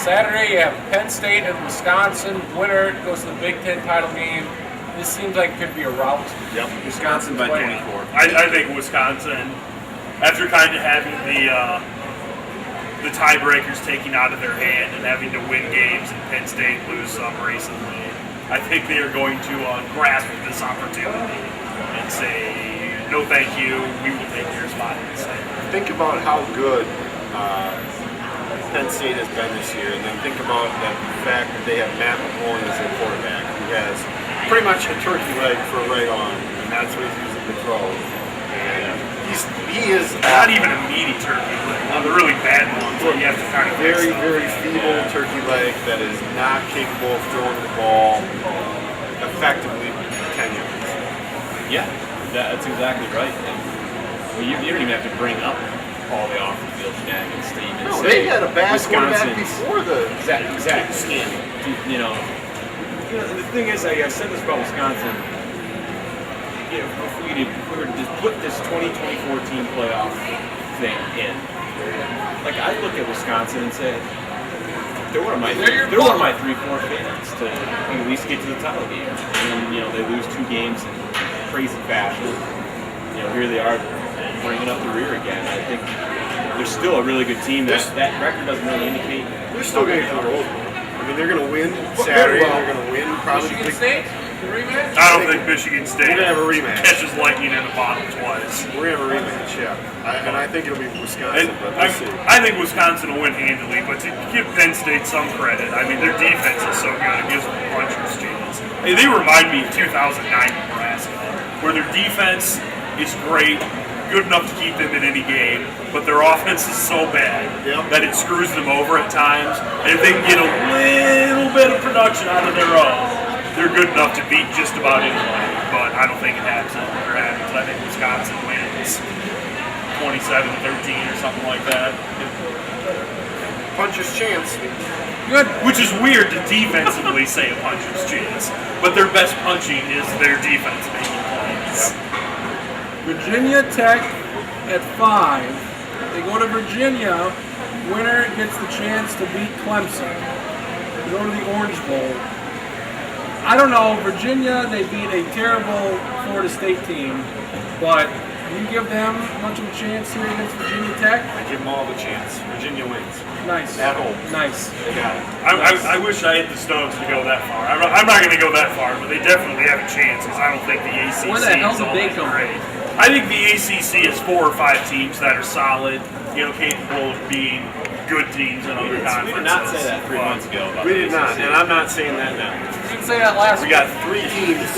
Saturday, you have Penn State and Wisconsin. Winner goes to the Big Ten title game. This seems like it could be a rout. Yep, Wisconsin by 24. I think Wisconsin, after kind of having the tiebreakers taken out of their hand and having to win games and Penn State lose some recently, I think they are going to grasp this opportunity and say, no thank you, we will take your spot instead. Think about how good Penn State has been this year, and then think about the fact that they have Matt McMullen as their quarterback, who has pretty much a turkey leg for a right arm, and that's what he's using to throw. And he is not even a meaty turkey leg, one of the really bad ones where you have to kind of very feeble turkey leg that is not capable of throwing the ball effectively 10 yards. Yeah, that's exactly right. And you don't even have to bring up all the off-the-field shenanigans. No, they had a bad quarterback before the exactly. You know, the thing is, I've said this about Wisconsin. If we were to just put this 2024 team playoff thing in, like I look at Wisconsin and say, they're one of my 3-4 favorites to at least get to the title game. And they lose 2 games in crazy fashion. Here they are bringing up the rear again. I think they're still a really good team. That record doesn't really indicate. They're still going to get the road. I mean, they're going to win Saturday. They're going to win probably. Michigan State? The rematch? I don't think Michigan State we're going to have a rematch. Catches lightning in the bottom twice. We're going to have a rematch, yeah. And I think it'll be Wisconsin. But we'll see. I think Wisconsin will win handily, but to give Penn State some credit, I mean, their defense is so good, it gives them a puncher's chance. They remind me of 2009 Nebraska, where their defense is great, good enough to keep them in any game, but their offense is so bad that it screws them over at times. And if they can get a little bit of production out of their own, they're good enough to beat just about anyone. But I don't think it happens. I think Wisconsin wins 27-13 or something like that. Puncher's chance. Good. Which is weird to defensively say a puncher's chance, but their best punching is their defense making plays. Virginia Tech at 5. They go to Virginia. Winner gets the chance to beat Clemson. They go to the Orange Bowl. I don't know, Virginia, they beat a terrible Florida State team, but do you give them much of a chance here against Virginia Tech? I give them all the chance. Virginia wins. Nice. At home. Nice. They got it. I wish I had the stones to go that far. I'm not going to go that far, but they definitely have a chance because I don't think the ACC Where the hell is did all they that come great. I think the ACC is 4 or 5 teams that are solid, capable of being good teams in other conferences. We did not say that 3 months ago. We did not, and I'm not saying that now. You didn't say that last We got 3 teams.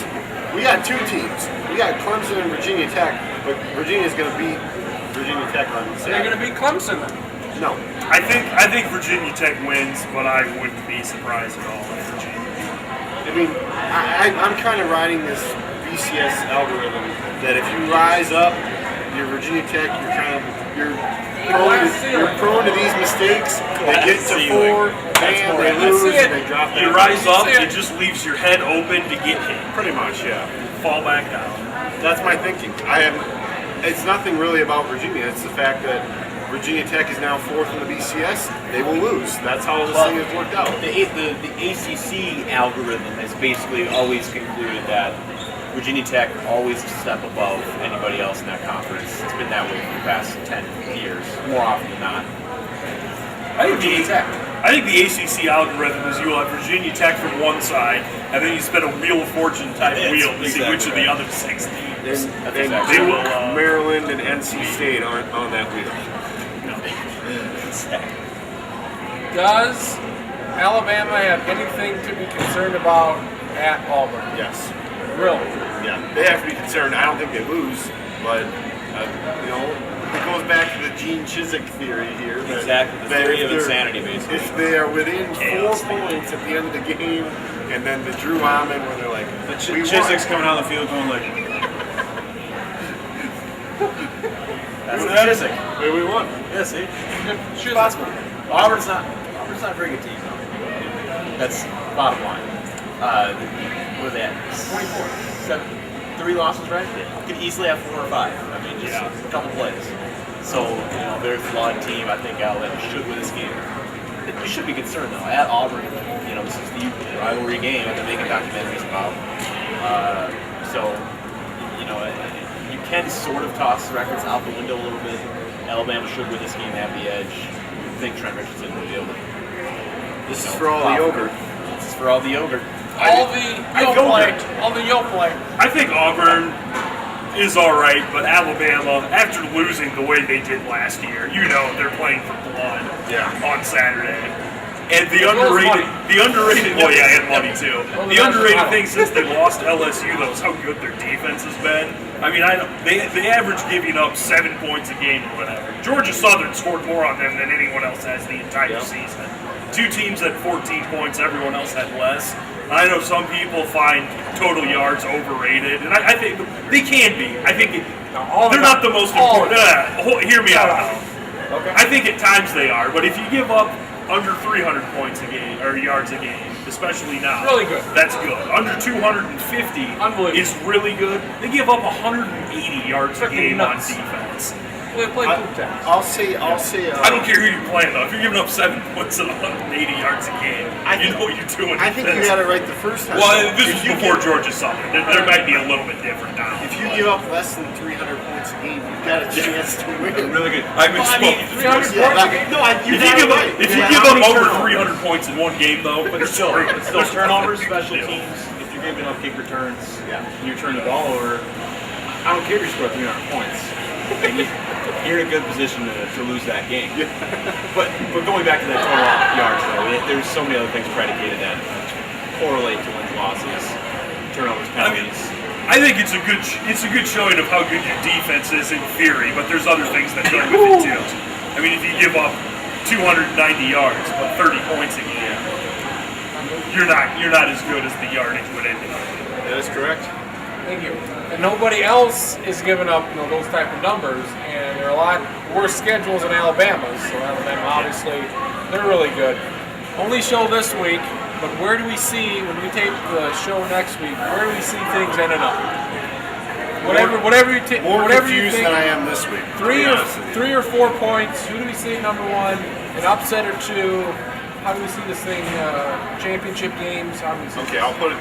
We got 2 teams. We got Clemson and Virginia Tech, but Virginia's going to beat Virginia Tech on Saturday. They're going to beat Clemson then. No. I think Virginia Tech wins, but I wouldn't be surprised at all if Virginia. I mean, I'm kind of riding this BCS algorithm that if you rise up, you're Virginia Tech, you're prone to these mistakes. They get to 4, and they lose, and they drop You down. rise up, it just leaves your head open to get hit. Pretty much, yeah. Fall back down. That's my thinking. It's nothing really about Virginia. It's the fact that Virginia Tech is now 4th in the BCS. They will lose. That's how this thing has worked out. The ACC algorithm has basically always concluded that Virginia Tech always a step above anybody else in that conference. It's been that way for the past 10 years, more often than not. I think the ACC algorithm is you have Virginia Tech from one side, and then you spin a Wheel of Fortune type wheel to see which of the other 6 teams. And They will, Maryland and NC State aren't on that wheel. Does Alabama have anything to be concerned about at Auburn? Yes. Really? Yeah. They have to be concerned. I don't think they lose, but it goes back to the Gene Chizik theory here. Exactly, the theory of insanity, basically. If they are within 4 points at the end of the game, and then the Drew Ahmed where they're like, Chizik's coming out of the field going like, that's the Chizik. we won. Yeah, see? Shoot. Auburn's not a very good team, though. That's bottom line. What are they at? 24. 3 losses, right? Yeah. Could easily have 4 or 5. I mean, just a couple plays. So, they're a flawed team. I think Alabama should win this game. You should be concerned though. At Auburn, this is the rivalry game that they're making documentaries about. So, you can sort of toss records out the window a little bit. Alabama should win this game, have the edge. I think Trent Richardson will be able to. This is for all the yogurt. This is for all the yogurt. All the you'll play. I think Auburn is all right, but Alabama, after losing the way they did last year, they're playing for blood on Saturday. And the underrated, well, yeah, and money too. The underrated thing since they lost LSU, though, is how good their defense has been. I mean, they average giving up 7 points a game or whatever. Georgia Southern scored more on them than anyone else has the entire season. 2 teams had 14 points, everyone else had less. I know some people find total yards overrated, and I think they can be. I think they're not the most important. Hear me out. Okay. I think at times they are, but if you give up under 300 points a game or yards a game, especially now, really good. That's good. Under 250 is really good. They give up 180 yards a game on defense. They play I'll say. I don't care who you're playing though. If you're giving up 7 points and 180 yards a game, you know what you're doing. I think you got it right the first time. Well, this was before Georgia Southern. There might be a little bit different now. If you give up less than 300 points a game, you've got a chance to win. Really good. I mean, 300 points a game. No, if you give up over 300 points in one game, though, But it's still turnovers, special teams. If you're giving up kick returns, and you're turning the ball over, I don't care if you score 300 points. You're in a good position to lose that game. But going back to that total yards, though, there's so many other things predicated that correlate to wins, losses, turnovers, penalties. I think it's a good showing of how good your defense is in theory, but there's other things that go with it too. I mean, if you give up 290 yards but 30 points a game, you're not as good as the yardage would end up. That is correct. Thank you. And nobody else is giving up, those type of numbers, and there are a lot worse schedules than Alabama's. So Alabama, obviously, they're really good. Only show this week, but where do we see when we tape the show next week? Where do we see things ending up? Whatever you think. Than I am this week. 3 or 4 points. Who do we see number 1? An upset or 2? How do we see this thing? Championship games. How do we see Okay, I'll put it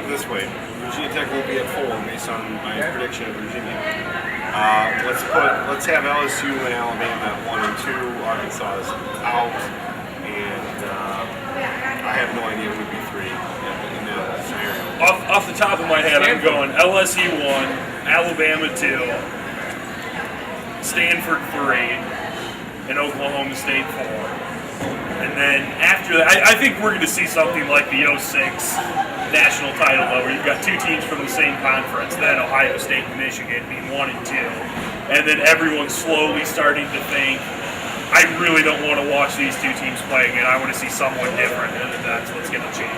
this way. Virginia Tech will be at 4 based on my prediction of Virginia. Let's have LSU and Alabama at 1 and 2. Arkansas is out, and I have no idea who would be 3 in that scenario. Off the top of my head, I'm going LSU 1, Alabama 2, Stanford 3, and Oklahoma State 4. And then after that, I think we're going to see something like the 06 national title, though, where you've got 2 teams from the same conference, then Ohio State and Michigan being 1 and 2. And then everyone's slowly starting to think, I really don't want to watch these 2 teams play again. I want to see someone different, and that's what's going to change.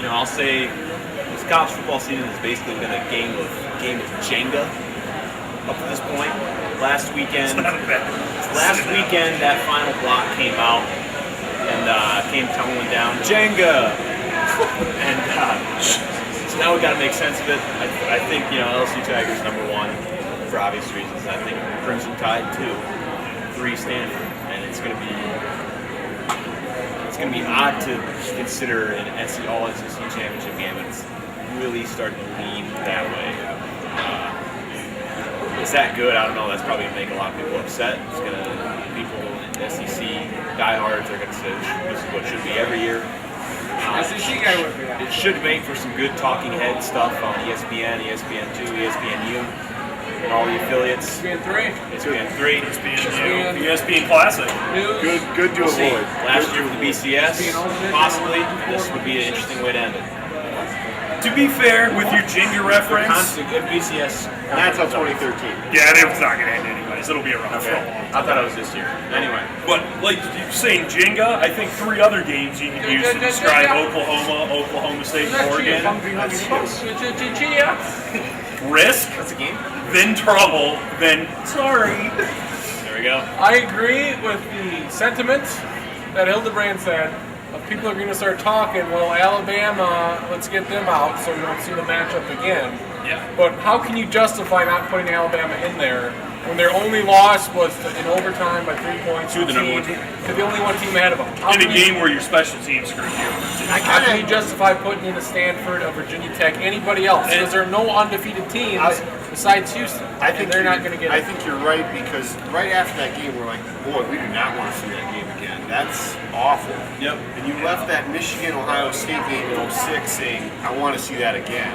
I'll say this college football season has basically been a game of Jenga up to this point. Last weekend, that final block came out and came tumbling down. Jenga! And so now we've got to make sense of it. I think, LSU Tigers number 1 for obvious reasons. I think Crimson Tide 2, 3 Stanford, and it's going to be odd to consider an all SEC championship game, and it's really starting to lean that way. Is that good? I don't know. That's probably going to make a lot of people upset. It's going to people in SEC diehards are going to say this is what it should be every year. SEC guy would be. It should make for some good talking head stuff on ESPN, ESPN2, ESPNU, and all the affiliates. ESPN3. ESPN Classic. News. Good to avoid. Last year for the BCS, possibly. This would be an interesting way to end it. To be fair, with your Jenga reference, Constant good BCS. That's how 2013. yeah, it's not going to end anyways. It'll be around for a long time. I thought it was this year. Anyway. But like you're saying Jenga, I think 3 other games you can use to describe Oklahoma State, and Oregon. Risk, That's a game. then trouble, then sorry. There we go. I agree with the sentiment that Hildebrand said. People are going to start talking, well, Alabama, let's get them out so we don't see the matchup again. Yeah. But how can you justify not putting Alabama in there when their only loss was in overtime by 3 points To the number one team. to the only one team ahead of them. How In a can you- game where your special teams screwed you over, too. How can you justify putting in a Stanford, a Virginia Tech, anybody else? Because there are no undefeated teams besides Houston. I think and they're not you- going to get I it. think you're right, because right after that game, we're like, boy, we do not want to see that game again. That's awful. Yep. And you left that Michigan-Ohio State game in 06 saying, I want to see that again.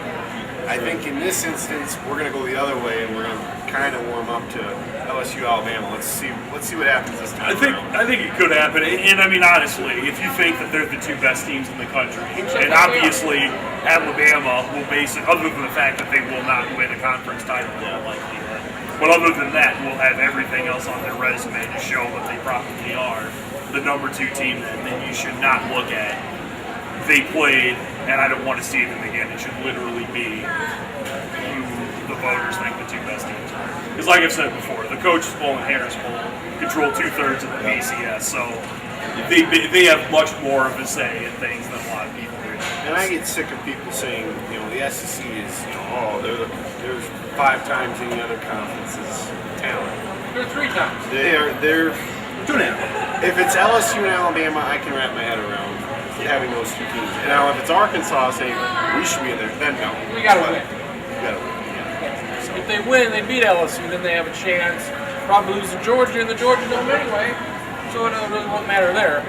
I think in this instance, we're going to go the other way, and we're going to kind of warm up to LSU, Alabama. Let's see what happens this time around. I think it could happen, and I mean honestly, if you think that they're the two best teams in the country, and obviously Alabama will base it, other than the fact that they will not win a conference title in all likelihood, but other than that, will have everything else on their resume to show that they probably are the number 2 team. Then you should not look at they played, and I don't want to see them again. It should literally be who the voters think the two best teams are. Because like I've said before, the Coaches Bowl and Harris Bowl control 2/3 of the BCS, so they have much more of a say in things than a lot of people do. And I get sick of people saying, the SEC is, there's 5 times any other conference's talent. They're 3 times. They're 2.5. if it's LSU and Alabama, I can wrap my head around having those 2 teams. And now if it's Arkansas saying we should be in there, then no. We got to But win. You got to win. Yeah. If they win, they beat LSU, then they have a chance. Probably lose to Georgia in the Georgia Dome anyway, so it really won't matter there.